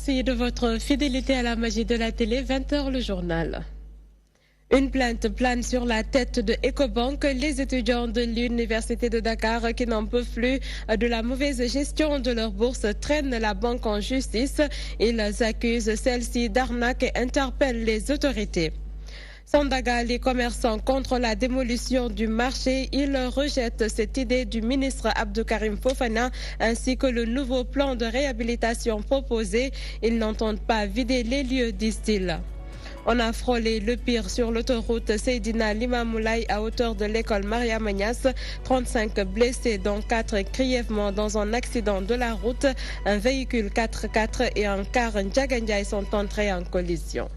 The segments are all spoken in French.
Merci de votre fidélité à la magie de la télé. 20h le journal. Une plainte plane sur la tête de Ecobank. Les étudiants de l'Université de Dakar qui n'en peuvent plus de la mauvaise gestion de leur bourse traînent la banque en justice. Ils accusent celle-ci d'arnaque et interpellent les autorités. Sandaga, les commerçants contre la démolition du marché, ils rejettent cette idée du ministre Abdou Karim Fofana ainsi que le nouveau plan de réhabilitation proposé. Ils n'entendent pas vider les lieux, disent-ils. On a frôlé le pire sur l'autoroute Seydina Limamoulaye à hauteur de l'école Maria Magnas. 35 blessés, dont 4 grièvement dans un accident de la route. Un véhicule 4x4 et un car Ndiagandiaï sont entrés en collision.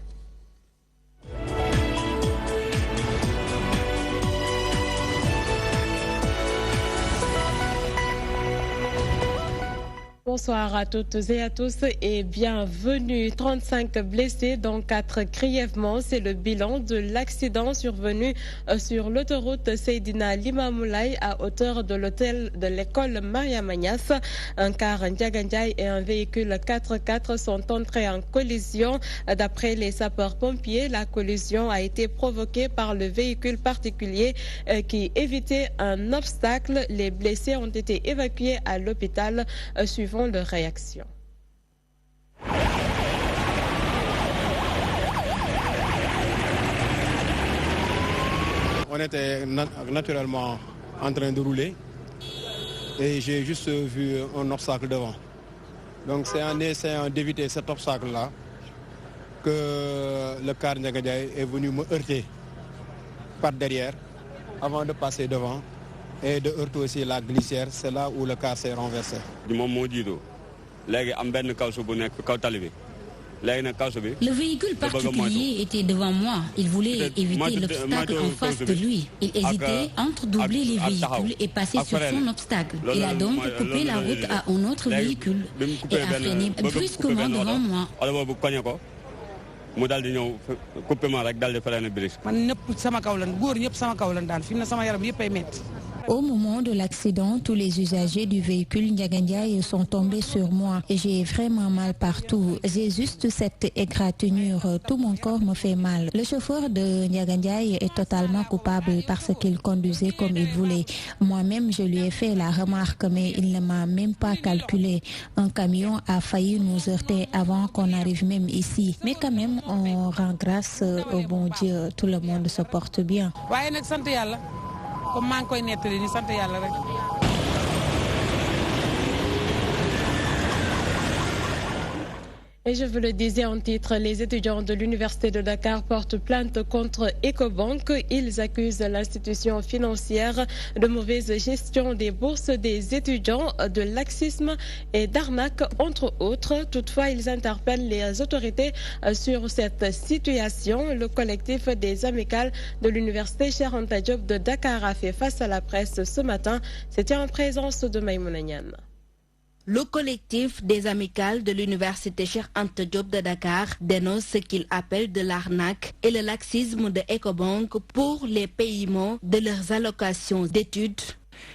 Bonsoir à toutes et à tous et bienvenue. 35 blessés dont 4 grièvement. C'est le bilan de l'accident survenu sur l'autoroute Seydina Limamoulaye à hauteur de l'hôtel de l'école Maria Magnas. Un car Ndiagandiaï et un véhicule 4x4 sont entrés en collision. D'après les sapeurs-pompiers, la collision a été provoquée par le véhicule particulier qui évitait un obstacle. Les blessés ont été évacués à l'hôpital suivant leur réaction. On était naturellement en train de rouler et j'ai juste vu un obstacle devant. Donc c'est en essayant d'éviter cet obstacle-là que le car Ndiagandiaï est venu me heurter par derrière avant de passer devant. Et de heurter aussi la glissière, c'est là où le car s'est renversé. Le véhicule particulier était devant moi. Il voulait éviter l'obstacle en face de lui. Il hésitait entre doubler les véhicules et passer sur son obstacle. Il a donc coupé la route à un autre véhicule et a freiné brusquement devant moi. Au moment de l'accident, tous les usagers du véhicule Ndiagandiaï sont tombés sur moi et j'ai vraiment mal partout. J'ai juste cette égratignure, tout mon corps me fait mal. Le chauffeur de Ndiagandiaï est totalement coupable parce qu'il conduisait comme il voulait. Moi-même, je lui ai fait la remarque, mais il ne m'a même pas calculé. Un camion a failli nous heurter avant qu'on arrive même ici. Mais quand même, on rend grâce au bon Dieu. Tout le monde se porte bien. Et je vous le disais en titre, les étudiants de l'Université de Dakar portent plainte contre Ecobank. Ils accusent l'institution financière de mauvaise gestion des bourses des étudiants, de laxisme et d'arnaque, entre autres. Toutefois, ils interpellent les autorités sur cette situation. Le collectif des amicales de l'Université Cheikh Anta Diop de Dakar a fait face à la presse ce matin. C'était en présence de Maïmouna Niane. Le collectif des amicales de l'Université Cheikh Anta Diop de Dakar dénonce ce qu'il appelle de l'arnaque et le laxisme de Ecobank pour les paiements de leurs allocations d'études.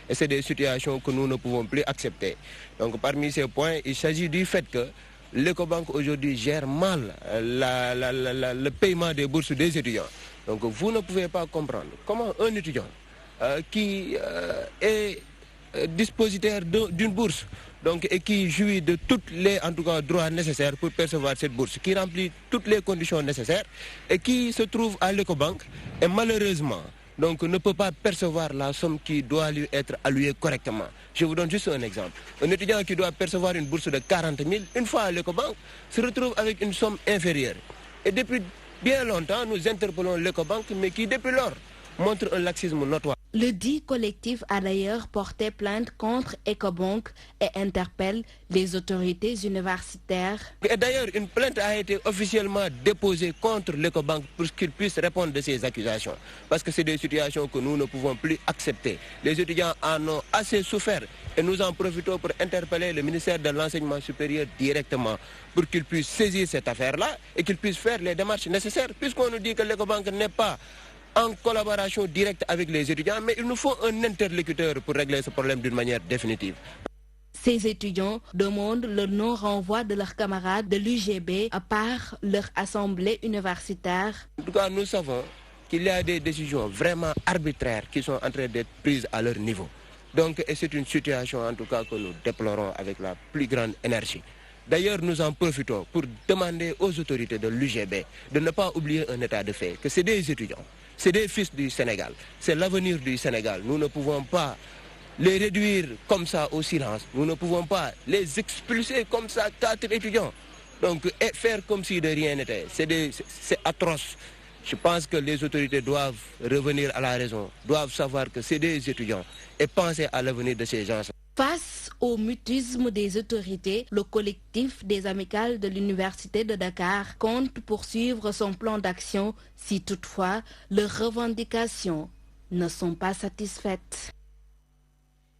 Et c'est des situations que nous ne pouvons plus accepter. Donc parmi ces points, il s'agit du fait que l'Ecobank aujourd'hui gère mal le paiement des bourses des étudiants. Donc vous ne pouvez pas comprendre comment un étudiant qui est dispositaire d'une bourse et qui jouit de toutes les droits nécessaires pour percevoir cette bourse, qui remplit toutes les conditions nécessaires et qui se trouve à l'Ecobank et malheureusement ne peut pas percevoir la somme qui doit lui être allouée correctement. Je vous donne juste un exemple. Un étudiant qui doit percevoir une bourse de 40 000, une fois à l'Ecobank, se retrouve avec une somme inférieure. Et depuis bien longtemps, nous interpellons l'Ecobank, mais qui depuis lors montre un laxisme notoire. Le dit collectif a d'ailleurs porté plainte contre Ecobank et interpelle les autorités universitaires. Et d'ailleurs, une plainte a été officiellement déposée contre l'Ecobank pour qu'il puisse répondre de ces accusations. Parce que c'est des situations que nous ne pouvons plus accepter. Les étudiants en ont assez souffert et nous en profitons pour interpeller le ministère de l'Enseignement supérieur directement pour qu'il puisse saisir cette affaire-là et qu'il puisse faire les démarches nécessaires, puisqu'on nous dit que l'Ecobank n'est pas en collaboration directe avec les étudiants, mais il nous faut un interlocuteur pour régler ce problème d'une manière définitive. Ces étudiants demandent le non-renvoi de leurs camarades de l'UGB par leur assemblée universitaire. En tout cas, nous savons qu'il y a des décisions vraiment arbitraires qui sont en train d'être prises à leur niveau. Donc, c'est une situation en tout cas que nous déplorons avec la plus grande énergie. D'ailleurs, nous en profitons pour demander aux autorités de l'UGB de ne pas oublier un état de fait, que c'est des étudiants, c'est des fils du Sénégal, c'est l'avenir du Sénégal. Nous ne pouvons pas les réduire comme ça au silence, nous ne pouvons pas les expulser comme ça, 4 étudiants. Donc, faire comme si de rien n'était, c'est atroce. Je pense que les autorités doivent revenir à la raison, doivent savoir que c'est des étudiants et penser à l'avenir de ces gens. Face au mutisme des autorités, le collectif des amicales de l'Université de Dakar compte poursuivre son plan d'action si toutefois leurs revendications ne sont pas satisfaites.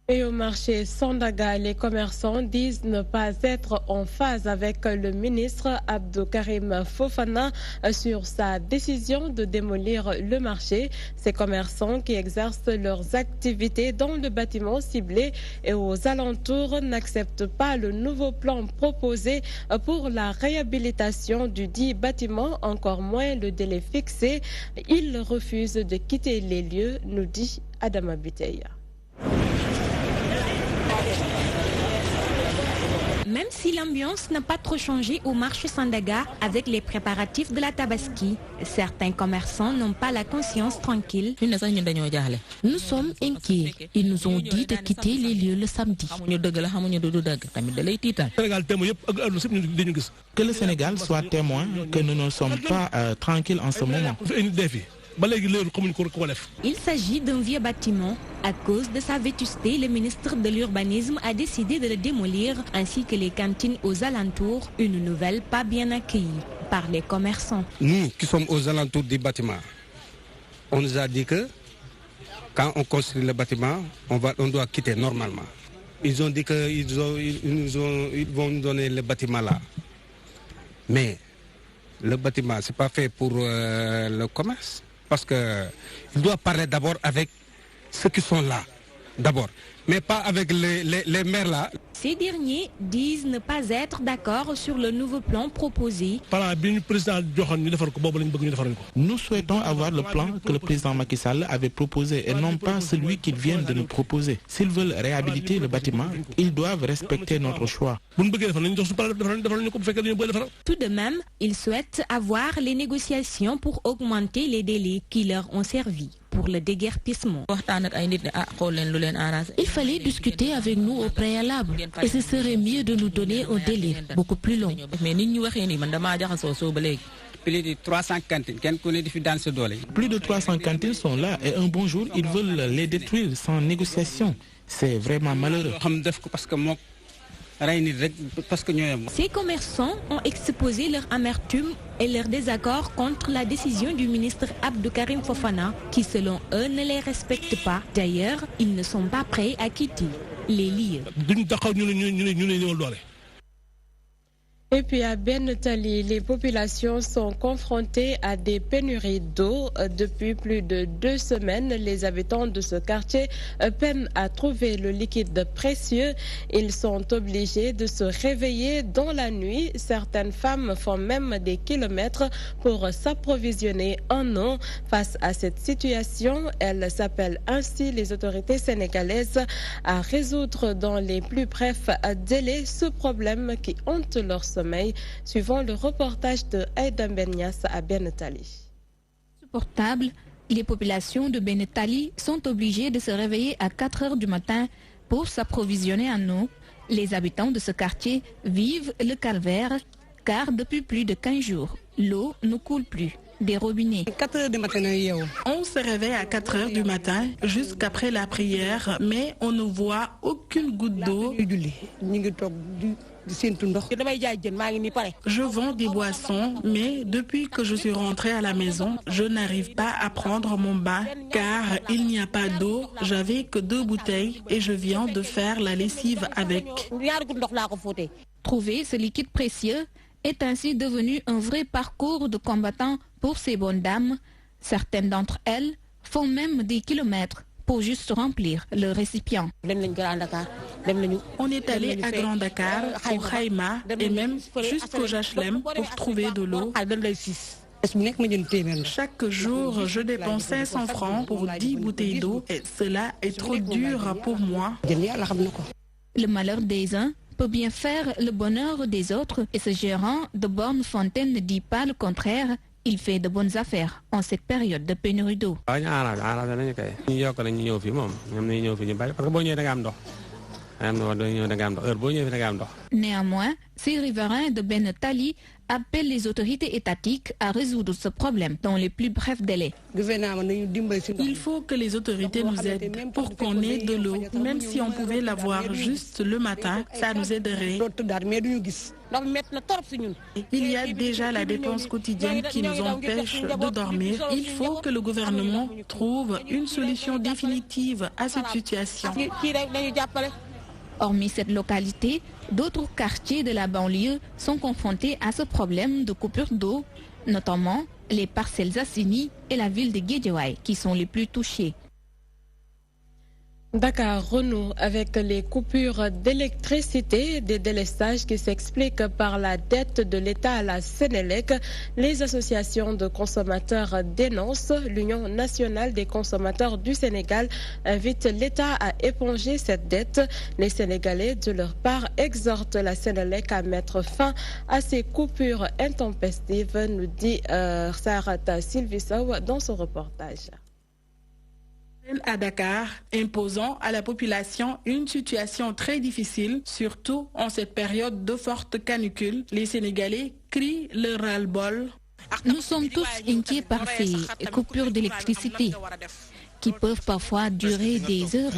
Et au marché Sandaga, les commerçants disent ne pas être en phase avec le ministre Abdou Karim Fofana sur sa décision de démolir le marché. Ces commerçants qui exercent leurs activités dans le bâtiment ciblé et aux alentours n'acceptent pas le nouveau plan proposé pour la réhabilitation du dit bâtiment, encore moins le délai fixé. Ils refusent de quitter les lieux, nous dit Adama Biteya. Même si l'ambiance n'a pas trop changé au marché Sandaga avec les préparatifs de la Tabaski, certains commerçants n'ont pas la conscience tranquille. Nous sommes inquiets. Ils nous ont dit de quitter les lieux le samedi. Que le Sénégal soit témoin que nous ne sommes pas tranquilles en ce moment. Il s'agit d'un vieux bâtiment. À cause de sa vétusté, le ministre de l'Urbanisme a décidé de le démolir, ainsi que les cantines aux alentours, une nouvelle pas bien accueillie par les commerçants. Nous qui sommes aux alentours du bâtiment, on nous a dit que quand on construit le bâtiment, on doit quitter normalement. Ils ont dit qu'ils vont nous donner le bâtiment là. Mais le bâtiment, ce n'est pas fait pour le commerce. Parce qu'il doit parler d'abord avec ceux qui sont là, d'abord, mais pas avec les maires là. Ces derniers disent ne pas être d'accord sur le nouveau plan proposé. Nous souhaitons avoir le plan que le président Macky Sall avait proposé et non pas celui qu'il vient de nous proposer. S'ils veulent réhabiliter le bâtiment, ils doivent respecter notre choix. Tout de même, ils souhaitent avoir les négociations pour augmenter les délais qui leur ont servi pour le déguerpissement. Il fallait discuter avec nous au préalable et ce serait mieux de nous donner un délai beaucoup plus long. Plus de 300 cantines, Plus de 300 cantines sont là et un bon jour, ils veulent les détruire sans négociation. C'est vraiment malheureux. Ces commerçants ont exposé leur amertume et leur désaccord contre la décision du ministre Abdou Karim Fofana, qui selon eux ne les respecte pas. D'ailleurs, ils ne sont pas prêts à quitter les lieux. Et puis à Ben-Tali, les populations sont confrontées à des pénuries d'eau. Depuis plus de 2 semaines, les habitants de ce quartier peinent à trouver le liquide précieux. Ils sont obligés de se réveiller dans la nuit. Certaines femmes font même des kilomètres pour s'approvisionner en eau. Face à cette situation, elles s'appellent ainsi les autorités sénégalaises à résoudre dans les plus brefs délais ce problème qui hante leur sommeil, suivant le reportage de Aïda Benyas à Ben-Tali. Supportable, les populations de Ben-Tali sont obligées de se réveiller à 4 heures du matin pour s'approvisionner en eau. Les habitants de ce quartier vivent le calvaire car depuis plus de 15 jours, l'eau ne coule plus des robinets. 4 heures du matin, on se réveille à 4 heures du matin jusqu'après la prière, mais on ne voit aucune goutte d'eau. Je vends des boissons, mais depuis que je suis rentrée à la maison, je n'arrive pas à prendre mon bain car il n'y a pas d'eau. J'avais que 2 bouteilles et je viens de faire la lessive avec. Trouver ce liquide précieux est ainsi devenu un vrai parcours de combattant pour ces bonnes dames. Certaines d'entre elles font même des kilomètres pour juste remplir le récipient. On est allé à Grand Dakar, au Khaïma et même jusqu'au Jachlem pour trouver de l'eau. Chaque jour, je dépense 500 francs pour 10 bouteilles d'eau et cela est trop dur pour moi. Le malheur des uns peut bien faire le bonheur des autres et ce gérant de Borne Fontaine ne dit pas le contraire. Il fait de bonnes affaires en cette période de pénurie d'eau. Néanmoins, ces riverains de Ben Tali appellent les autorités étatiques à résoudre ce problème dans les plus brefs délais. Il faut que les autorités nous aident pour qu'on ait de l'eau. Même si on pouvait l'avoir juste le matin, ça nous aiderait. Il y a déjà la dépense quotidienne qui nous empêche de dormir. Il faut que le gouvernement trouve une solution définitive à cette situation. Hormis cette localité, d'autres quartiers de la banlieue sont confrontés à ce problème de coupure d'eau, notamment les Parcelles Assainies et la ville de Guédiawaye qui sont les plus touchés. Dakar renoue avec les coupures d'électricité, des délestages qui s'expliquent par la dette de l'État à la Sénélec. Les associations de consommateurs dénoncent. L'Union nationale des consommateurs du Sénégal invite l'État à éponger cette dette. Les Sénégalais, de leur part, exhortent la Sénélec à mettre fin à ces coupures intempestives, nous dit Sarata Silvissaou dans son reportage. À Dakar, imposant à la population une situation très difficile, surtout en cette période de forte canicule. Les Sénégalais crient le ras-le-bol. Nous sommes tous inquiets par ces coupures d'électricité qui peuvent parfois durer des heures.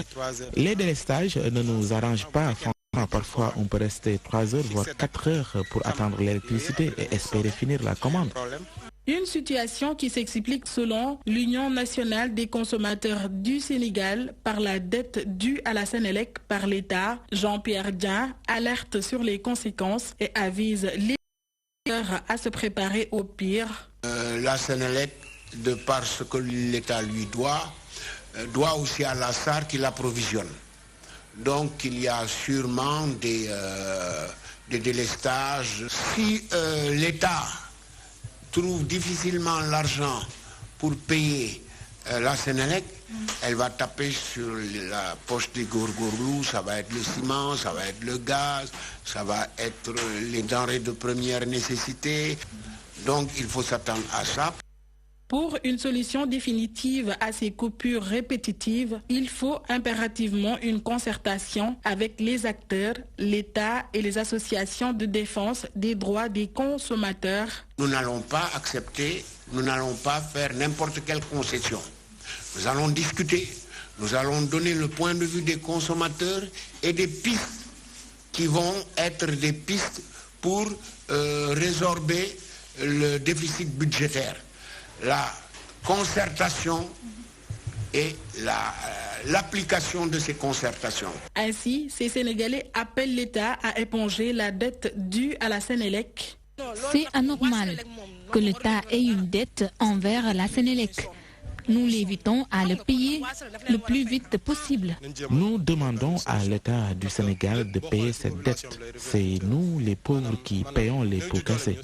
Les délestages ne nous arrangent pas. Parfois, on peut rester 3 heures, voire 4 heures pour attendre l'électricité et espérer finir la commande. Une situation qui s'explique selon l'Union nationale des consommateurs du Sénégal par la dette due à la Sénélec par l'État. Jean-Pierre Dian alerte sur les conséquences et avise les à se préparer au pire. La Sénélec, de par ce que l'État lui doit aussi à la SAR qui l'approvisionne. Donc il y a sûrement des délestages. Si l'État trouve difficilement l'argent pour payer la Sénélec, elle va taper sur la poche des gourgourlous, ça va être le ciment, ça va être le gaz, ça va être les denrées de première nécessité. Donc il faut s'attendre à ça. Pour une solution définitive à ces coupures répétitives, il faut impérativement une concertation avec les acteurs, l'État et les associations de défense des droits des consommateurs. Nous n'allons pas accepter, nous n'allons pas faire n'importe quelle concession. Nous allons discuter, nous allons donner le point de vue des consommateurs et des pistes qui vont être des pistes pour résorber le déficit budgétaire. La concertation et l'application de ces concertations. Ainsi, ces Sénégalais appellent l'État à éponger la dette due à la Sénélec. C'est anormal que l'État ait une dette envers la Sénélec. Nous l'invitons à le payer le plus vite possible. Nous demandons à l'État du Sénégal de payer cette dette. C'est nous, les pauvres, qui payons les pots cassés.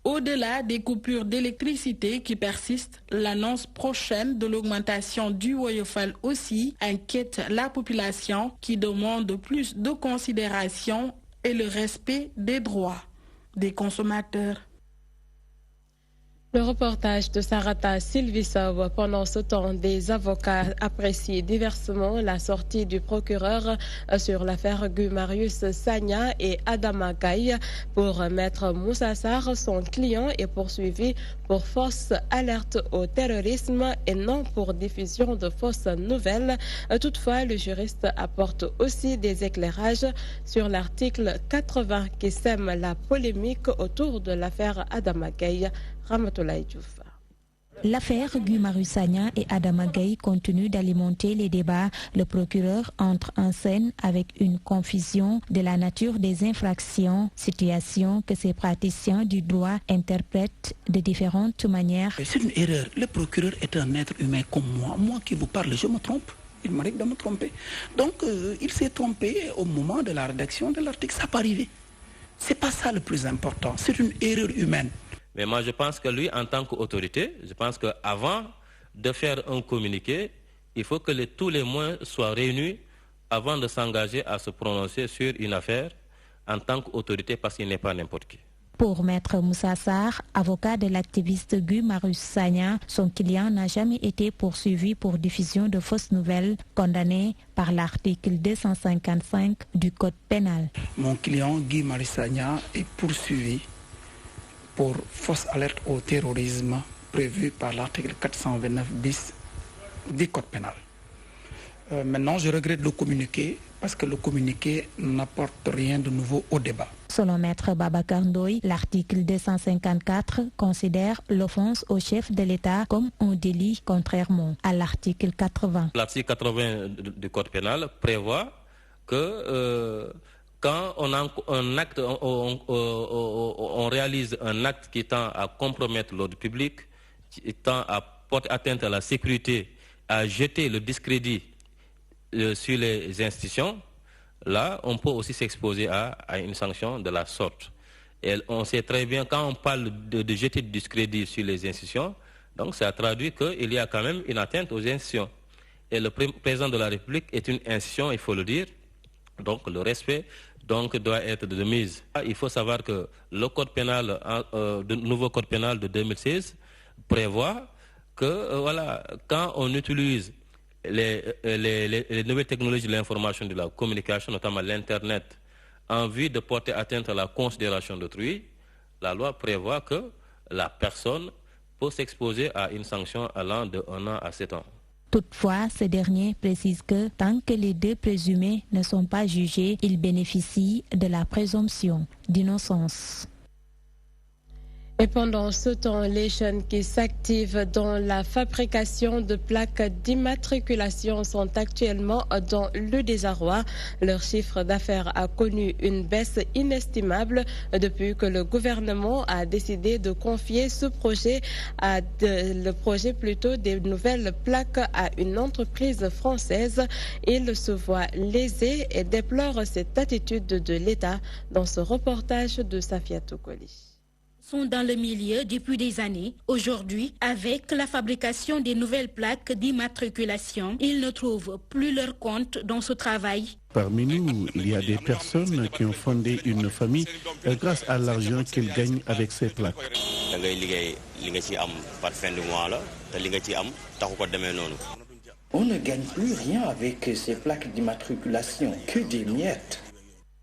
Au-delà des coupures d'électricité qui persistent, l'annonce prochaine de l'augmentation du Woyofal aussi inquiète la population qui demande plus de considération et le respect des droits des consommateurs. Le reportage de Sarata Silvissaou. Pendant ce temps, des avocats apprécient diversement la sortie du procureur sur l'affaire Guy-Marius Sagna et Adama Gaye. Pour Maître Moussa Sarr, son client est poursuivi pour fausse alerte au terrorisme et non pour diffusion de fausses nouvelles. Toutefois, le juriste apporte aussi des éclairages sur l'article 80 qui sème la polémique autour de l'affaire Adama Gaye. Ramatoulaye Diouf. L'affaire Guy Marius Sagna et Adama Gaye continue d'alimenter les débats. Le procureur entre en scène avec une confusion de la nature des infractions, situation que ces praticiens du droit interprètent de différentes manières. C'est une erreur. Le procureur est un être humain comme moi. Moi qui vous parle, je me trompe. Il m'arrive de me tromper. Donc, il s'est trompé au moment de la rédaction de l'article. Ça peut arriver. C'est pas ça le plus important. C'est une erreur humaine. Mais moi, je pense que lui, en tant qu'autorité, je pense qu'avant de faire un communiqué, il faut que tous les moyens soient réunis avant de s'engager à se prononcer sur une affaire en tant qu'autorité, parce qu'il n'est pas n'importe qui. Pour Maître Moussa Sarr, avocat de l'activiste Guy Marius Sagna, son client n'a jamais été poursuivi pour diffusion de fausses nouvelles, condamné par l'article 255 du Code pénal. Mon client Guy Marius Sagna est poursuivi pour fausse alerte au terrorisme prévu par l'article 429 bis du Code pénal. Maintenant, je regrette le communiqué parce que le communiqué n'apporte rien de nouveau au débat. Selon Maître Babacar Ndoye, l'article 254 considère l'offense au chef de l'État comme un délit contrairement à l'article 80. L'article 80 du Code pénal prévoit que quand on réalise un acte qui tend à compromettre l'ordre public, qui tend à porter atteinte à la sécurité, à jeter le discrédit sur les institutions, là, on peut aussi s'exposer à une sanction de la sorte. Et on sait très bien, quand on parle de jeter du discrédit sur les institutions, donc ça traduit qu'il y a quand même une atteinte aux institutions. Et le président de la République est une institution, il faut le dire, donc le respect doit être de mise. Il faut savoir que le code pénal, le nouveau code pénal de 2016 prévoit que quand on utilise les nouvelles technologies de l'information et de la communication, notamment l'Internet, en vue de porter atteinte à la considération d'autrui, la loi prévoit que la personne peut s'exposer à une sanction allant de 1 an à 7 ans. Toutefois, ce dernier précise que tant que les deux présumés ne sont pas jugés, ils bénéficient de la présomption d'innocence. Et pendant ce temps, les jeunes qui s'activent dans la fabrication de plaques d'immatriculation sont actuellement dans le désarroi. Leur chiffre d'affaires a connu une baisse inestimable depuis que le gouvernement a décidé de confier ce projet, le projet plutôt des nouvelles plaques à une entreprise française. Ils se voient lésés et déplorent cette attitude de l'État dans ce reportage de Safia Tokoli. Sont dans le milieu depuis des années. Aujourd'hui, avec la fabrication des nouvelles plaques d'immatriculation, ils ne trouvent plus leur compte dans ce travail. Parmi nous, il y a des personnes qui ont fondé une famille grâce à l'argent qu'ils gagnent avec ces plaques. On ne gagne plus rien avec ces plaques d'immatriculation, que des miettes.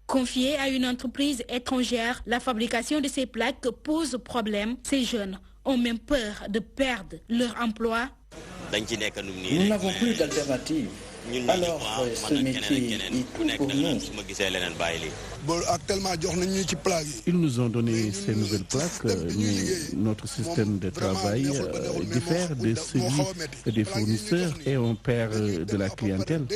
Confiée à une entreprise étrangère, la fabrication de ces plaques pose problème. Ces jeunes ont même peur de perdre leur emploi. Nous n'avons plus d'alternative. Alors, ce métier est tout pour nous. Ils nous ont donné ces nouvelles plaques, mais notre système de travail diffère de celui des fournisseurs et on perd de la clientèle.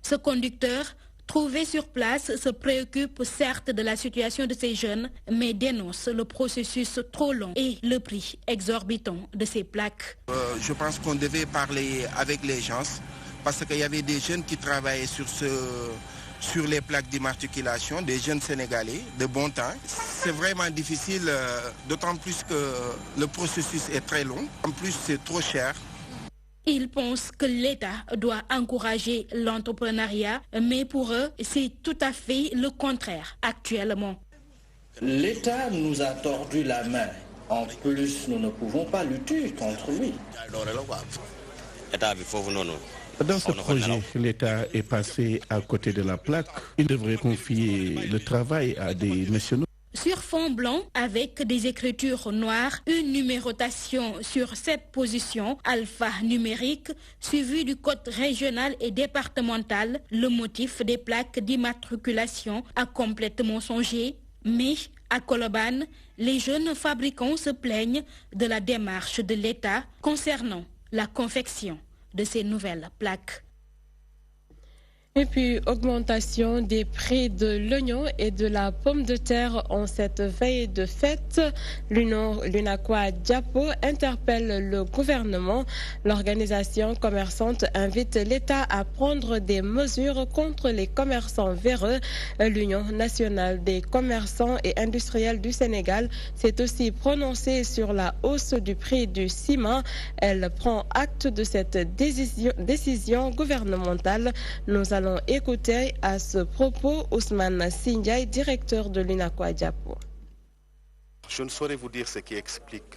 Ce conducteur trouvé sur place se préoccupe certes de la situation de ces jeunes, mais dénonce le processus trop long et le prix exorbitant de ces plaques. Je pense qu'on devait parler avec les gens parce qu'il y avait des jeunes qui travaillaient sur les plaques d'immatriculation, des jeunes Sénégalais de bon temps. C'est vraiment difficile, d'autant plus que le processus est très long. En plus, c'est trop cher. Ils pensent que l'État doit encourager l'entrepreneuriat, mais pour eux, c'est tout à fait le contraire actuellement. L'État nous a tordu la main. En plus, nous ne pouvons pas lutter contre lui. Dans ce projet, l'État est passé à côté de la plaque. Il devrait confier le travail à des nationaux. Sur fond blanc, avec des écritures noires, une numérotation sur 7 positions alphanumériques, suivie du code régional et départemental, le motif des plaques d'immatriculation a complètement changé, mais À Colobane, les jeunes fabricants se plaignent de la démarche de l'État concernant la confection de ces nouvelles plaques. Et puis, augmentation des prix de l'oignon et de la pomme de terre en cette veille de fête. L'UNACOIS Diapo interpelle le gouvernement. L'organisation commerçante invite l'État à prendre des mesures contre les commerçants véreux. L'Union nationale des commerçants et industriels du Sénégal s'est aussi prononcée sur la hausse du prix du ciment. Elle prend acte de cette décision gouvernementale. Nous allons écouter à ce propos Ousmane Sindiaï, directeur de l'UNACOIS Diapo. Je ne saurais vous dire ce qui explique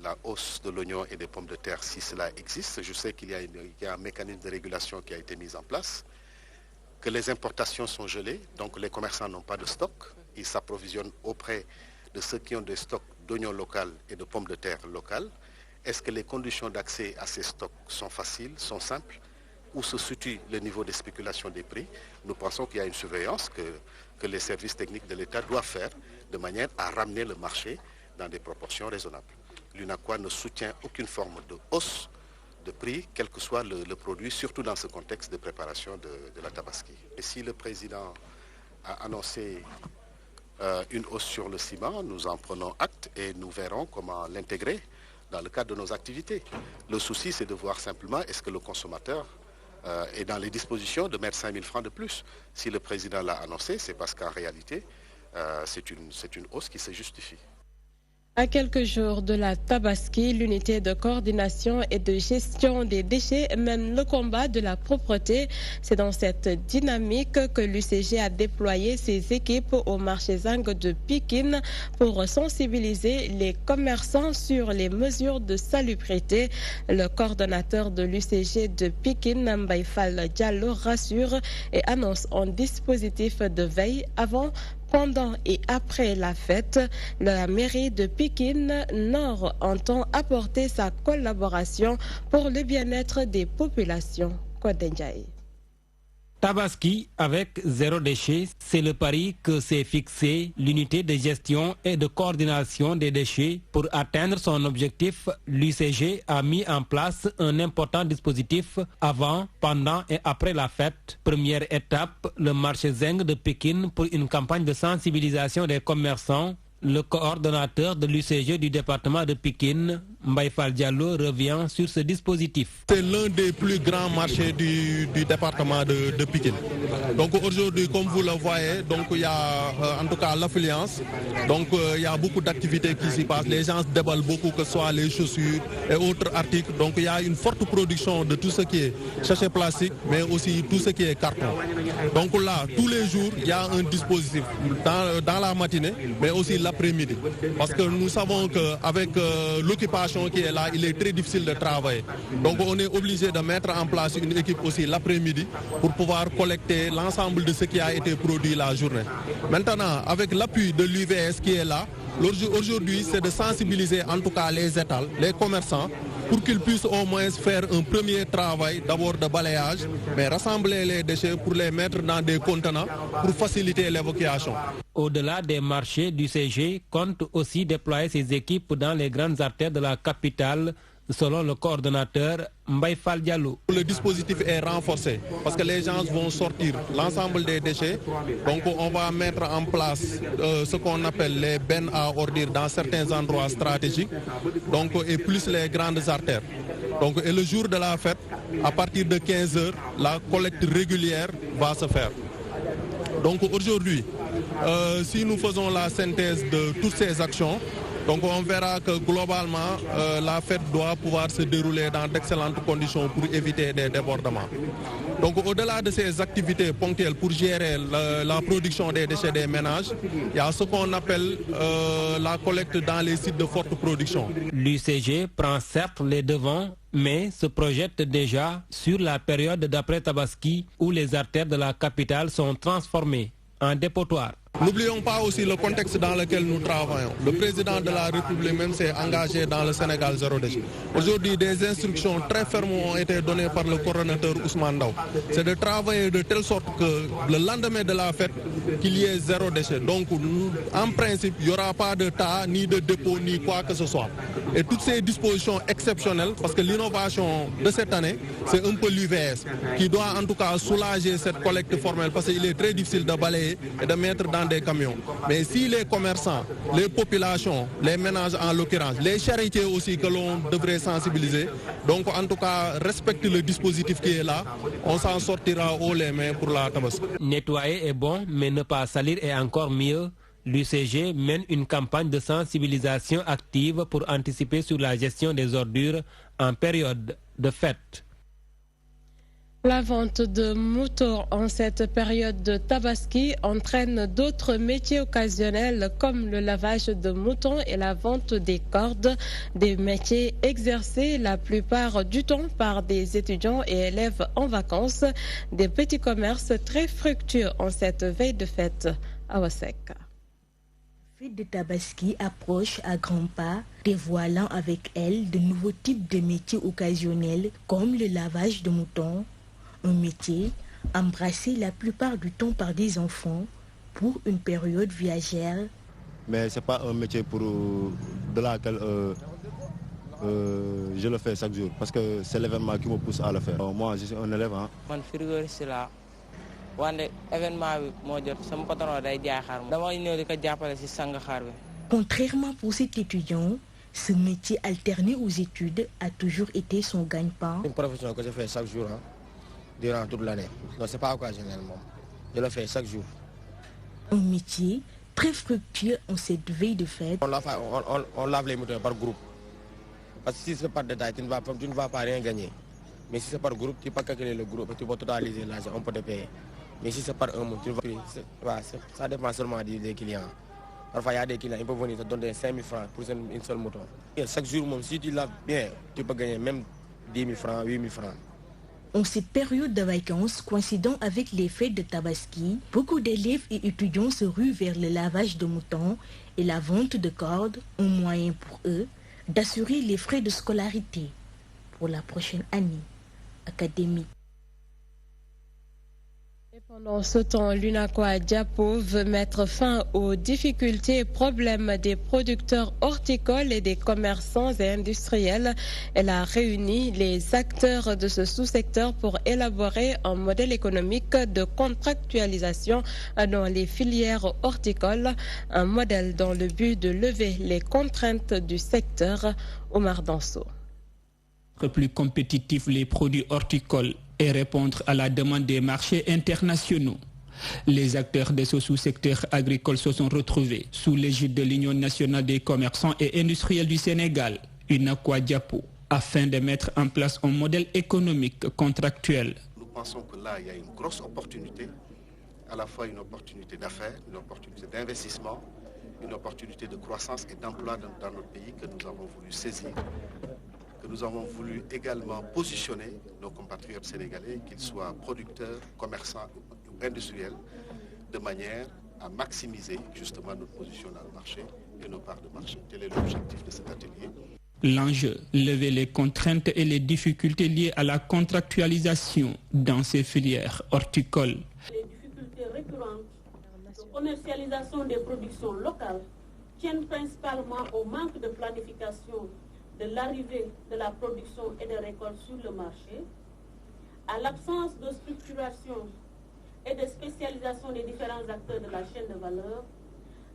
la hausse de l'oignon et des pommes de terre si cela existe. Je sais qu'il y a un mécanisme de régulation qui a été mis en place, que les importations sont gelées, donc les commerçants n'ont pas de stock. Ils s'approvisionnent auprès de ceux qui ont des stocks d'oignons locaux et de pommes de terre locales. Est-ce que les conditions d'accès à ces stocks sont faciles, sont simples? Où se situe le niveau de spéculation des prix? Nous pensons qu'il y a une surveillance que les services techniques de l'État doivent faire de manière à ramener le marché dans des proportions raisonnables. L'UNACOIS ne soutient aucune forme de hausse de prix, quel que soit le produit, surtout dans ce contexte de préparation de la tabaski. Et si le président a annoncé une hausse sur le ciment, nous en prenons acte et nous verrons comment l'intégrer dans le cadre de nos activités. Le souci, c'est de voir simplement est-ce que le consommateur est dans les dispositions de mettre 5 000 francs de plus. Si le président l'a annoncé, c'est parce qu'en réalité, c'est une hausse qui se justifie. À quelques jours de la Tabaski, l'unité de coordination et de gestion des déchets mène le combat de la propreté. C'est dans cette dynamique que l'UCG a déployé ses équipes au marché Zang de Pikine pour sensibiliser les commerçants sur les mesures de salubrité. Le coordonnateur de l'UCG de Pikine, Mbaïfal Diallo, rassure et annonce un dispositif de veille avant, pendant et après la fête. La mairie de Pikine Nord entend apporter sa collaboration pour le bien-être des populations. Kodenjaï. Tabaski avec zéro déchet, c'est le pari que s'est fixé l'unité de gestion et de coordination des déchets. Pour atteindre son objectif, l'UCG a mis en place un important dispositif avant, pendant et après la fête. Première étape, le marché Zeng de Pékin pour une campagne de sensibilisation des commerçants. Le coordonnateur de l'UCG du département de Pikine, Mbaïfal Diallo, revient sur ce dispositif. C'est l'un des plus grands marchés du département de Pikine. Donc aujourd'hui, comme vous le voyez, donc il y a en tout cas l'affluence. Donc il y a beaucoup d'activités qui s'y passent. Les gens se déballent beaucoup, que ce soit les chaussures et autres articles. Donc il y a une forte production de tout ce qui est sachet plastique, mais aussi tout ce qui est carton. Donc là, tous les jours, il y a un dispositif dans la matinée, mais aussi l'après-midi. Parce que nous savons qu'avec l'occupation qui est là, il est très difficile de travailler. Donc on est obligé de mettre en place une équipe aussi l'après-midi pour pouvoir collecter l'ensemble de ce qui a été produit la journée. Maintenant, avec l'appui de l'UVS qui est là, aujourd'hui c'est de sensibiliser en tout cas les étals, les commerçants, pour qu'ils puissent au moins faire un premier travail d'abord de balayage, mais rassembler les déchets pour les mettre dans des contenants pour faciliter l'évacuation. Au-delà des marchés, l'UCG compte aussi déployer ses équipes dans les grandes artères de la capitale, selon le coordonnateur Mbaïfal Diallo. Le dispositif est renforcé parce que les gens vont sortir l'ensemble des déchets. Donc on va mettre en place ce qu'on appelle les bennes à ordures dans certains endroits stratégiques, donc, et plus les grandes artères. Donc, et le jour de la fête, à partir de 15 h, la collecte régulière va se faire. Donc aujourd'hui, si nous faisons la synthèse de toutes ces actions, donc on verra que globalement, la fête doit pouvoir se dérouler dans d'excellentes conditions pour éviter des débordements. Donc au-delà de ces activités ponctuelles pour gérer la production des déchets des ménages, il y a ce qu'on appelle la collecte dans les sites de forte production. L'UCG prend certes les devants, mais se projette déjà sur la période d'après Tabaski où les artères de la capitale sont transformées en dépotoirs. N'oublions pas aussi le contexte dans lequel nous travaillons. Le président de la République même s'est engagé dans le Sénégal zéro déchet. Aujourd'hui, des instructions très fermes ont été données par le coordonnateur Ousmane Daw. C'est de travailler de telle sorte que le lendemain de la fête, qu'il y ait zéro déchet. Donc, en principe, il n'y aura pas de tas, ni de dépôt, ni quoi que ce soit. Et toutes ces dispositions exceptionnelles, parce que l'innovation de cette année, c'est un peu l'UVS, qui doit en tout cas soulager cette collecte formelle, parce qu'il est très difficile de balayer et de mettre dans des camions. Mais si les commerçants, les populations, les ménages en l'occurrence, les charretiers aussi que l'on devrait sensibiliser, donc en tout cas respecter le dispositif qui est là, on s'en sortira haut les mains pour la Tabaski. Nettoyer est bon, mais ne pas salir est encore mieux. L'UCG mène une campagne de sensibilisation active pour anticiper sur la gestion des ordures en période de fête. La vente de moutons en cette période de Tabaski entraîne d'autres métiers occasionnels comme le lavage de moutons et la vente des cordes, des métiers exercés la plupart du temps par des étudiants et élèves en vacances, des petits commerces très fructueux en cette veille de fête. Awasek. La fête de Tabaski approche à grands pas, dévoilant avec elle de nouveaux types de métiers occasionnels comme le lavage de moutons, un métier embrassé la plupart du temps par des enfants pour une période viagère. Mais ce n'est pas un métier de laquelle je le fais chaque jour, parce que c'est l'événement qui me pousse à le faire. Moi, je suis un élève. Mon frigoriste là, Contrairement pour cet étudiant, ce métier alterné aux études a toujours été son gagne-pain. C'est une profession que je fais chaque jour. Durant toute l'année. Donc c'est pas occasionnel. Je le fais chaque jour. Un métier très fructueux en cette veille de fête. On lave les moutons par groupe. Parce que si c'est par détail, tu ne vas pas rien gagner. Mais si c'est par groupe, tu peux pas calculer le groupe et tu vas totaliser l'argent, on peut te payer. Mais si c'est par un mot, ça dépend seulement des clients. Parfois il y a des clients, ils peuvent venir te donner 5 000 francs pour une seule mouton. Et chaque jour, si tu laves bien, tu peux gagner même 10 000 francs, 8 000 francs. En cette période de vacances coïncidant avec les fêtes de Tabaski, beaucoup d'élèves et étudiants se ruent vers le lavage de moutons et la vente de cordes, un moyen pour eux d'assurer les frais de scolarité pour la prochaine année académique. Pendant ce temps, l'UNACOIS Diapo veut mettre fin aux difficultés et problèmes des producteurs horticoles et des commerçants et industriels. Elle a réuni les acteurs de ce sous-secteur pour élaborer un modèle économique de contractualisation dans les filières horticoles, un modèle dans le but de lever les contraintes du secteur. Omar Danso. Plus compétitifs les produits horticoles et répondre à la demande des marchés internationaux. Les acteurs de ce sous-secteur agricole se sont retrouvés sous l'égide de l'Union nationale des commerçants et industriels du Sénégal, UNACOIS Diapo, afin de mettre en place un modèle économique contractuel. Nous pensons que là, il y a une grosse opportunité, à la fois une opportunité d'affaires, une opportunité d'investissement, une opportunité de croissance et d'emploi dans notre pays que nous avons voulu saisir, que nous avons voulu également positionner nos compatriotes sénégalais, qu'ils soient producteurs, commerçants ou industriels, de manière à maximiser justement notre position dans le marché et nos parts de marché. Tel est l'objectif de cet atelier. L'enjeu, lever les contraintes et les difficultés liées à la contractualisation dans ces filières horticoles. Les difficultés récurrentes de commercialisation des productions locales tiennent principalement au manque de planification de l'arrivée de la production et des récoltes sur le marché, à l'absence de structuration et de spécialisation des différents acteurs de la chaîne de valeur,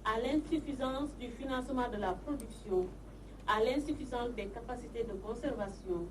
à l'insuffisance du financement de la production, à l'insuffisance des capacités de conservation